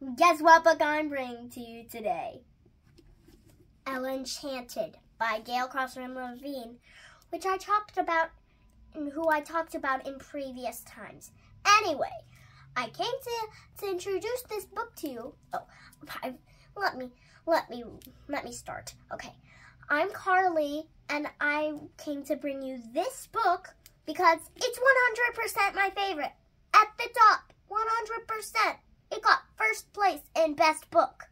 Guess what book I'm bringing to you today? Enchanted by Gail, Carson, and Levine, which I talked about and who I talked about in previous times. Anyway, I came to introduce this book to you. Oh, let me start. Okay, I'm Karli, and I came to bring you this book because it's 100% my favorite. At the top, 100%. It got first place in best book.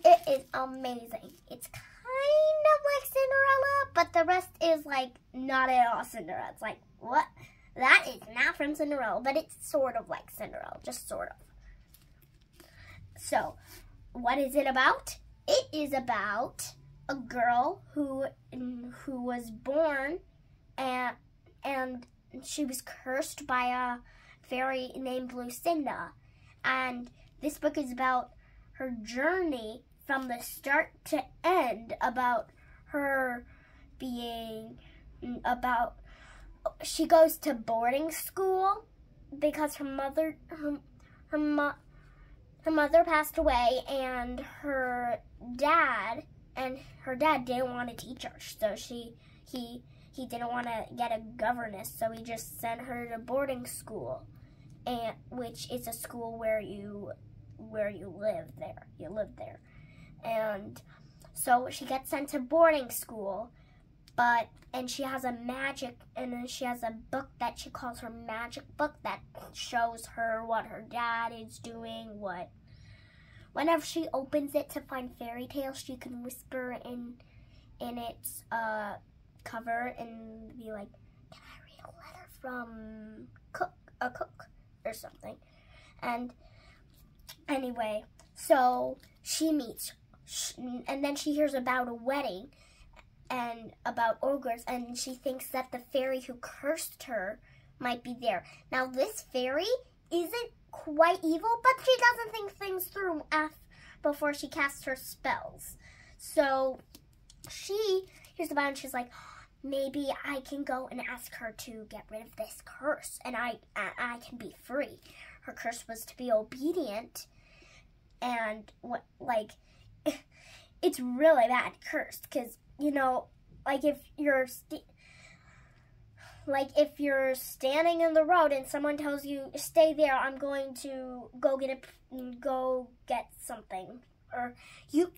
It is amazing. It's kind of like Cinderella, but the rest is like not at all Cinderella. It's like, what? That is not from Cinderella, but it's sort of like Cinderella, just sort of. So, what is it about? It is about a girl who was born and she was cursed by a fairy named Lucinda. And this book is about her journey from the start to end, about her being, she goes to boarding school because her mother passed away, and her dad didn't want to teach her, so he didn't want to get a governess, so he just sent her to boarding school, and which is a school where you live there. And so she gets sent to boarding school, and she has a book that she calls her magic book that shows her what her dad is doing, whenever she opens it to find fairy tales, she can whisper in its cover and be like, "Can I read a letter from a cook or something?" And anyway, so she meets, and then she hears about a wedding and about ogres, and she thinks that the fairy who cursed her might be there. Now, this fairy isn't quite evil, but she doesn't think things through before she casts her spells. So she hears about it, and she's like, maybe I can go and ask her to get rid of this curse, and I can be free. Her curse was to be obedient, and it's really bad curse, because, you know, like if you're standing in the road and someone tells you, stay there, I'm going to go get something, or you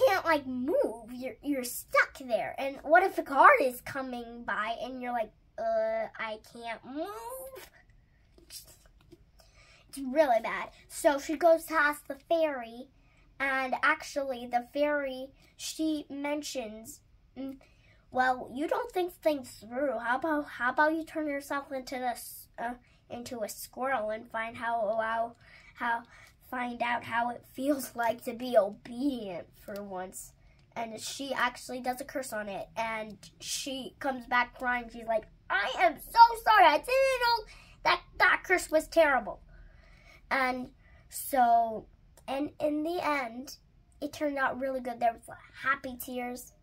can't like move, you're stuck there. And what if a car is coming by and you're like, I can't move? It's really bad. So she goes to ask the fairy, and actually the fairy, she mentions, well, you don't think things through. How about you turn yourself into a squirrel and find out how it feels like to be obedient for once. And she actually does a curse on it, and she comes back crying. She's like, I am so sorry. I didn't know that curse was terrible. And so, and in the end, it turned out really good. There was happy tears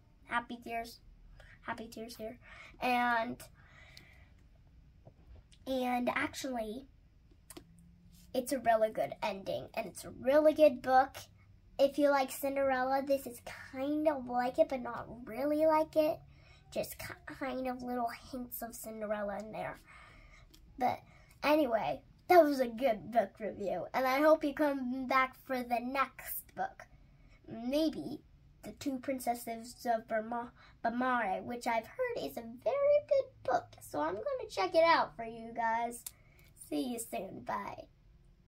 here. And actually, it's a really good ending, and it's a really good book. If you like Cinderella, this is kind of like it, but not really like it. Just kind of little hints of Cinderella in there. But anyway, that was a good book review, and I hope you come back for the next book. Maybe The Two Princesses of Bamare, which I've heard is a very good book. So I'm going to check it out for you guys. See you soon. Bye.